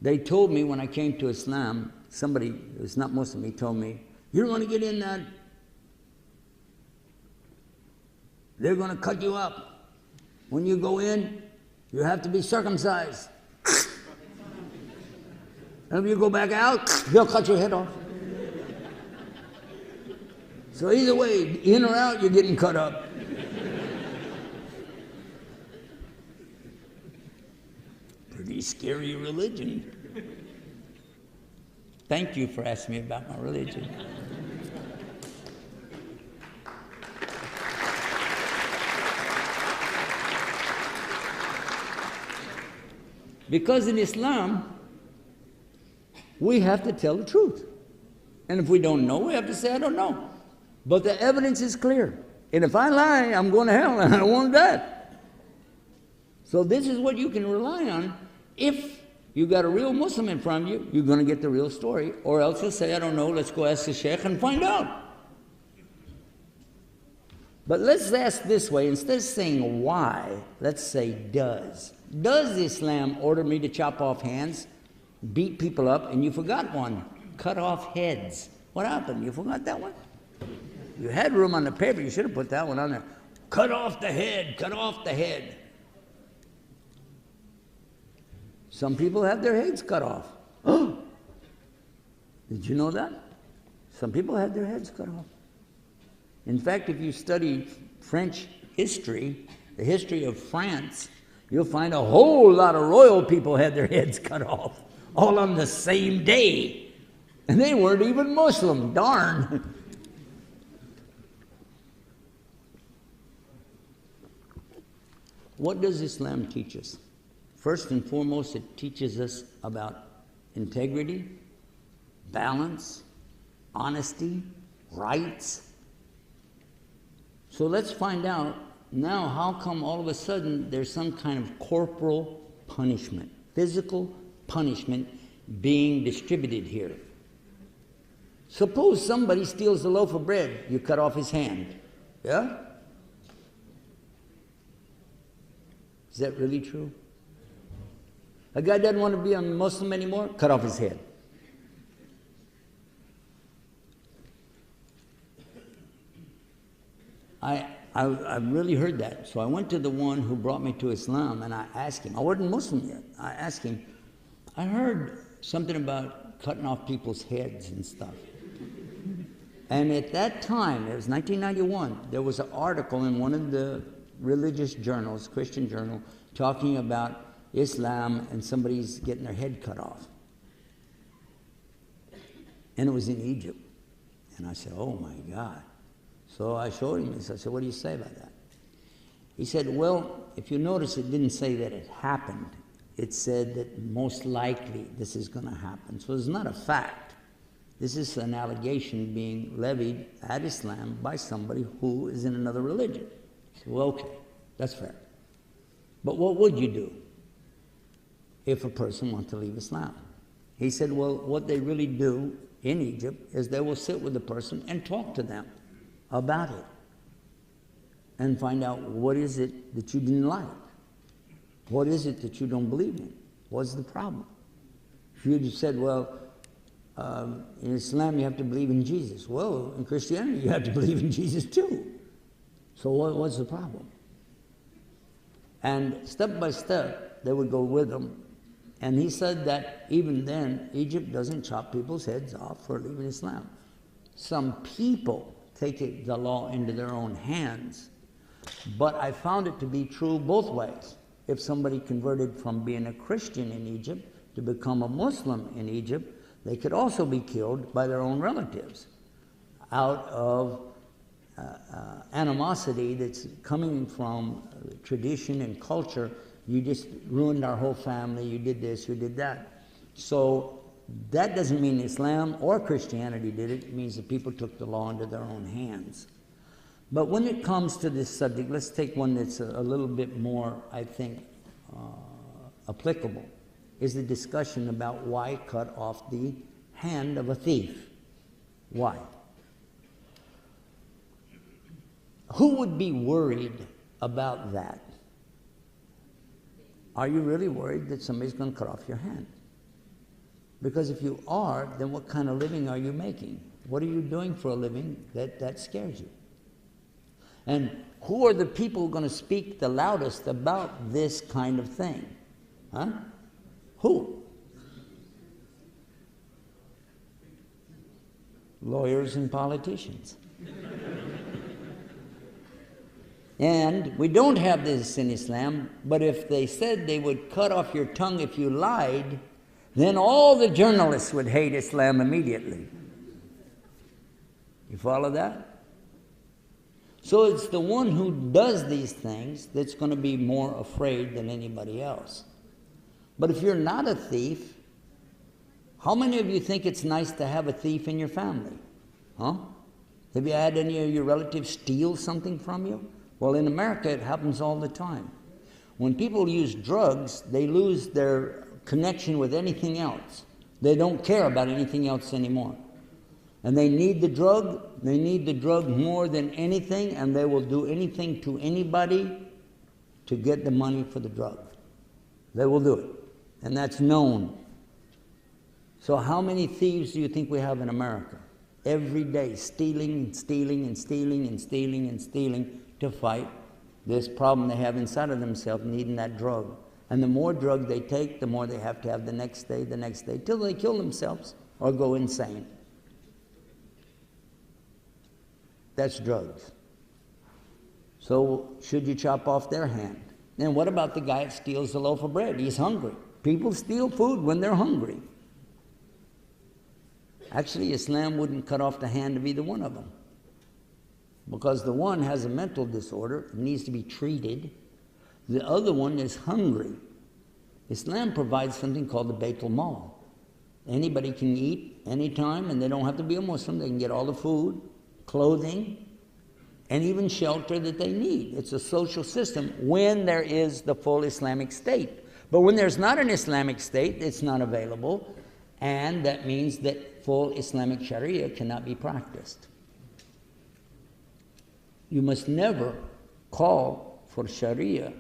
They told me when I came to Islam, somebody who's not Muslim, he told me, you don't want to get in that. They're going to cut you up. When you go in, you have to be circumcised. And if you go back out, they'll cut your head off. So either way, in or out, you're getting cut up. Pretty scary religion. Thank you for asking me about my religion. Because in Islam, we have to tell the truth. And if we don't know, we have to say, I don't know. But the evidence is clear. And if I lie, I'm going to hell and I don't want that. So this is what you can rely on. If you got a real Muslim in front of you, you're going to get the real story. Or else you'll say, I don't know, let's go ask the sheikh and find out. But let's ask this way. Instead of saying why, let's say does. Does Islam order me to chop off hands, beat people up, and you forgot one, cut off heads? What happened? You forgot that one? You had room on the paper, you should have put that one on there. Cut off the head, cut off the head. Some people have their heads cut off. Oh, did you know that? Some people had their heads cut off. In fact, if you study French history, the history of France, you'll find a whole lot of royal people had their heads cut off, all on the same day. And they weren't even Muslim, darn. What does Islam teach us? First and foremost, it teaches us about integrity, balance, honesty, rights. So let's find out now how come all of a sudden there's some kind of corporal punishment, physical punishment being distributed here. Suppose somebody steals a loaf of bread, you cut off his hand. Yeah? Is that really true? A guy doesn't want to be a Muslim anymore, cut off his head. I've really heard that. So I went to the one who brought me to Islam and I asked him, I wasn't Muslim yet. I asked him, I heard something about cutting off people's heads and stuff. And at that time, it was 1991, there was an article in one of the religious journals, Christian journal, talking about Islam and somebody's getting their head cut off. And it was in Egypt. And I said, oh my God. So I showed him this. I said, what do you say about that? He said, well, if you notice, it didn't say that it happened. It said that most likely this is going to happen. So it's not a fact. This is an allegation being levied at Islam by somebody who is in another religion. I said, well, okay, that's fair. But what would you do if a person wants to leave Islam? He said, well, what they really do in Egypt is they will sit with the person and talk to them about it and find out what is it that you didn't like. What is it that you don't believe in? What's the problem? If you just said, well, in Islam you have to believe in Jesus. Well, in Christianity you have to believe in Jesus too. So what's the problem? And step by step, they would go with him. And he said that even then, Egypt doesn't chop people's heads off for leaving Islam. Some people take the law into their own hands. But I found it to be true both ways. If somebody converted from being a Christian in Egypt to become a Muslim in Egypt, they could also be killed by their own relatives out of animosity that's coming from tradition and culture. You just ruined our whole family, you did this, you did that. So that doesn't mean Islam or Christianity did it. It means that people took the law into their own hands. But when it comes to this subject, let's take one that's a little bit more, I think, applicable, is the discussion about why cut off the hand of a thief. Why? Who would be worried about that? Are you really worried that somebody's going to cut off your hand? Because if you are, then what kind of living are you making? What are you doing for a living that scares you? And who are the people going to speak the loudest about this kind of thing? Huh? Who? Lawyers and politicians. And we don't have this in Islam, but if they said they would cut off your tongue if you lied, then all the journalists would hate Islam immediately. You follow that? So it's the one who does these things that's going to be more afraid than anybody else. But if you're not a thief, how many of you think it's nice to have a thief in your family? Huh? Have you had any of your relatives steal something from you? Well, in America, it happens all the time. When people use drugs, they lose their connection with anything else. They don't care about anything else anymore. And they need the drug more than anything, and they will do anything to anybody to get the money for the drug. They will do it. And that's known. So how many thieves do you think we have in America? Every day, stealing and stealing and stealing and stealing and stealing to fight this problem they have inside of themselves, needing that drug. And the more drug they take, the more they have to have the next day, till they kill themselves or go insane. That's drugs. So should you chop off their hand? And what about the guy that steals a loaf of bread? He's hungry. People steal food when they're hungry. Actually, Islam wouldn't cut off the hand of either one of them, because the one has a mental disorder, it needs to be treated. The other one is hungry. Islam provides something called the Baitul Mal. Anybody can eat anytime, and they don't have to be a Muslim. They can get all the food, clothing, and even shelter that they need. It's a social system when there is the full Islamic state. But when there's not an Islamic state, it's not available, and that means that full Islamic Sharia cannot be practiced. You must never call for Sharia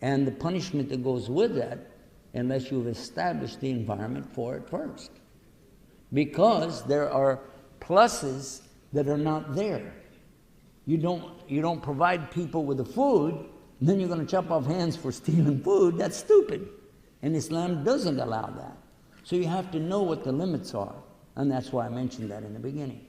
and the punishment that goes with that unless you've established the environment for it first. Because there are pluses that are not there. You don't provide people with the food, and then you're going to chop off hands for stealing food. That's stupid. And Islam doesn't allow that. So you have to know what the limits are. And that's why I mentioned that in the beginning.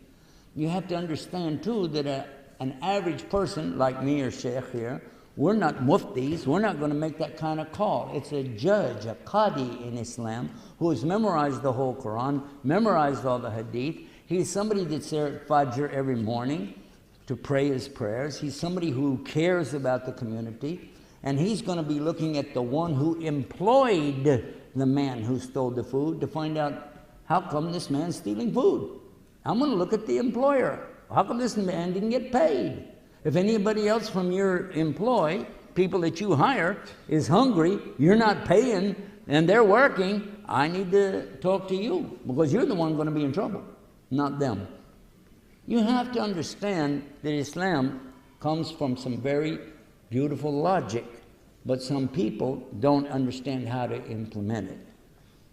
You have to understand, too, that an average person like me or Sheikh here, we're not muftis. We're not going to make that kind of call. It's a judge, a qadi in Islam, who has memorized the whole Quran, memorized all the hadith. He's somebody that's there at Fajr every morning to pray his prayers. He's somebody who cares about the community. And he's going to be looking at the one who employed the man who stole the food to find out, how come this man's stealing food? I'm going to look at the employer. How come this man didn't get paid? If anybody else from your employ, people that you hire, is hungry, you're not paying, and they're working, I need to talk to you, because you're the one going to be in trouble, not them. You have to understand that Islam comes from some very beautiful logic, but some people don't understand how to implement it.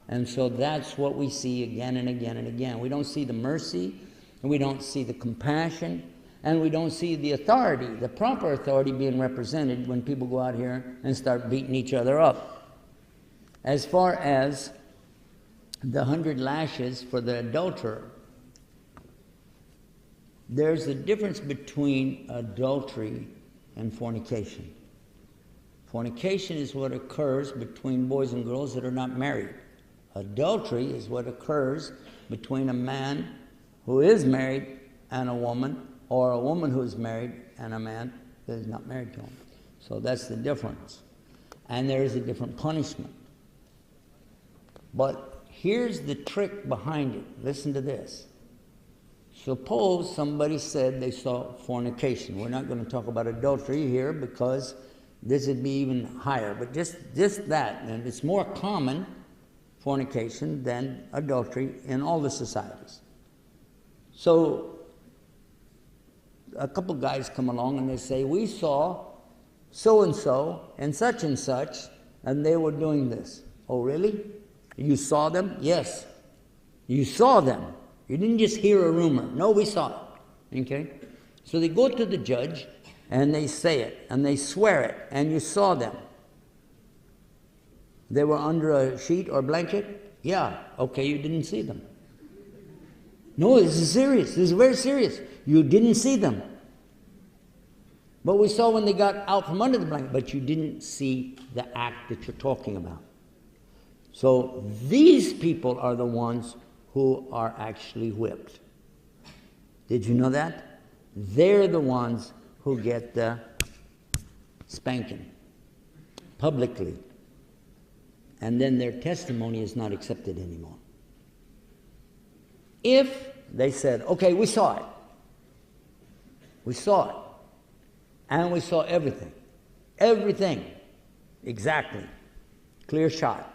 And so that's what we see again and again and again. We don't see the mercy, and we don't see the compassion, and we don't see the authority, the proper authority being represented when people go out here and start beating each other up. As far as the 100 lashes for the adulterer, there's a difference between adultery and fornication. Fornication is what occurs between boys and girls that are not married. Adultery is what occurs between a man who is married and a woman, or a woman who is married and a man that is not married to him. So that's the difference. And there is a different punishment. But here's the trick behind it. Listen to this. Suppose somebody said they saw fornication. We're not going to talk about adultery here because this would be even higher. But just that, and it's more common, fornication, than adultery in all the societies. So a couple guys come along and they say, we saw so-and-so and such, and they were doing this. Oh, really? You saw them? Yes. You saw them. You didn't just hear a rumor. No, we saw it. Okay? So they go to the judge, and they say it, and they swear it, and you saw them. They were under a sheet or blanket? Yeah. Okay, you didn't see them. No, this is serious. This is very serious. You didn't see them. But we saw when they got out from under the blanket, but you didn't see the act that you're talking about. So these people are the ones who are actually whipped. Did you know that? They're the ones who get the spanking publicly. And then their testimony is not accepted anymore. If they said, okay, we saw it. We saw it. And we saw everything. Everything. Exactly. Clear shot.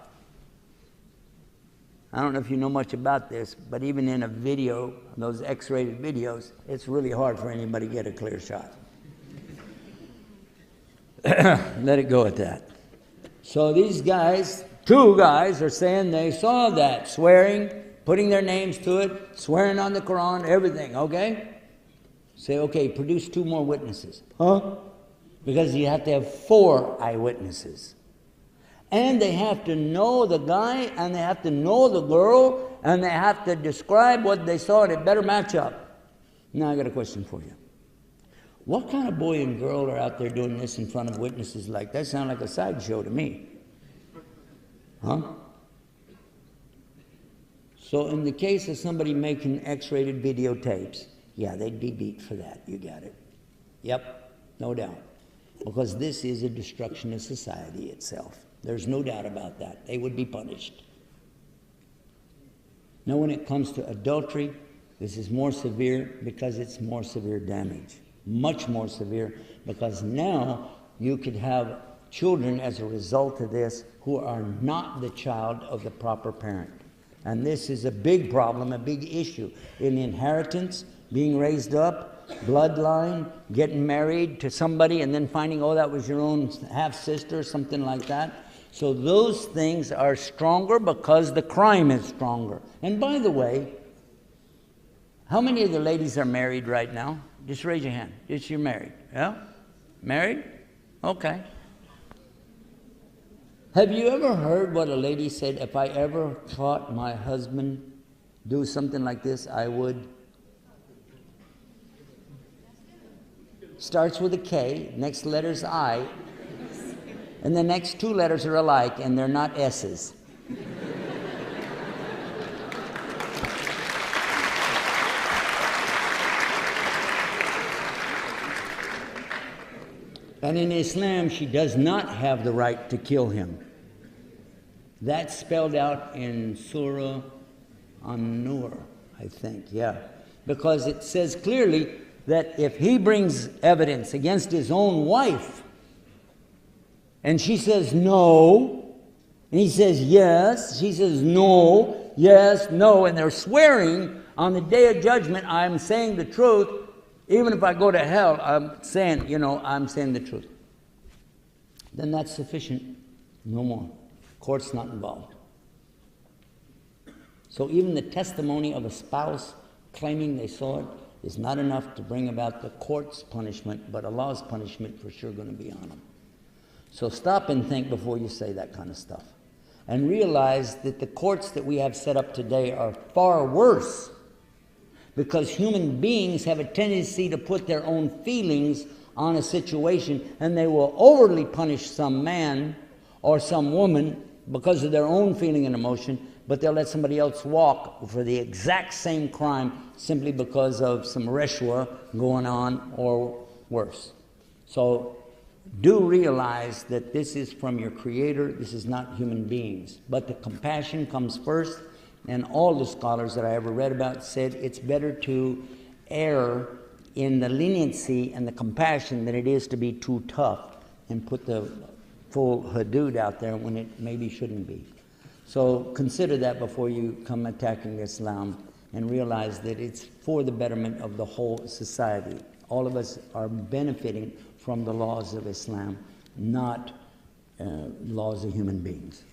I don't know if you know much about this, but even in a video, those X-rated videos, it's really hard for anybody to get a clear shot. Let it go at that. So these guys, two guys, are saying they saw that, swearing, putting their names to it, swearing on the Quran, everything, okay? Say, okay, produce two more witnesses. Huh? Because you have to have 4 eyewitnesses. And they have to know the guy, and they have to know the girl, and they have to describe what they saw, and it better match up. Now I got a question for you. What kind of boy and girl are out there doing this in front of witnesses like that? Sounds like a sideshow to me. Huh? So in the case of somebody making X-rated videotapes, yeah, they'd be beat for that. You got it. Yep, no doubt. Because this is a destruction of society itself. There's no doubt about that. They would be punished. Now when it comes to adultery, this is more severe because it's more severe damage. Much more severe because now you could have children as a result of this who are not the child of the proper parent. And this is a big problem, a big issue in inheritance, being raised up, bloodline, getting married to somebody and then finding, oh, that was your own half-sister, something like that. So those things are stronger because the crime is stronger. And by the way, how many of the ladies are married right now? Just raise your hand. Just you're married. Yeah? Married? Okay. Have you ever heard what a lady said, if I ever caught my husband do something like this, I would? Starts with a K, next letter's I, and the next 2 letters are alike, and they're not S's. And in Islam, she does not have the right to kill him. That's spelled out in Surah An-Nur, I think, yeah. Because it says clearly that if he brings evidence against his own wife, and she says no, and he says yes, she says no, yes, no, and they're swearing on the day of judgment, I'm saying the truth, even if I go to hell, I'm saying, I'm saying the truth. Then that's sufficient. No more. Court's not involved. So even the testimony of a spouse claiming they saw it is not enough to bring about the court's punishment, but Allah's punishment for sure going to be on them. So stop and think before you say that kind of stuff. And realize that the courts that we have set up today are far worse, because human beings have a tendency to put their own feelings on a situation, and they will overly punish some man or some woman because of their own feeling and emotion, but they'll let somebody else walk for the exact same crime simply because of some reshwa going on or worse. So do realize that this is from your Creator, this is not human beings. But the compassion comes first, and all the scholars that I ever read about said it's better to err in the leniency and the compassion than it is to be too tough and put the full hudud out there when it maybe shouldn't be. So consider that before you come attacking Islam, and realize that it's for the betterment of the whole society. All of us are benefiting from the laws of Islam, not laws of human beings.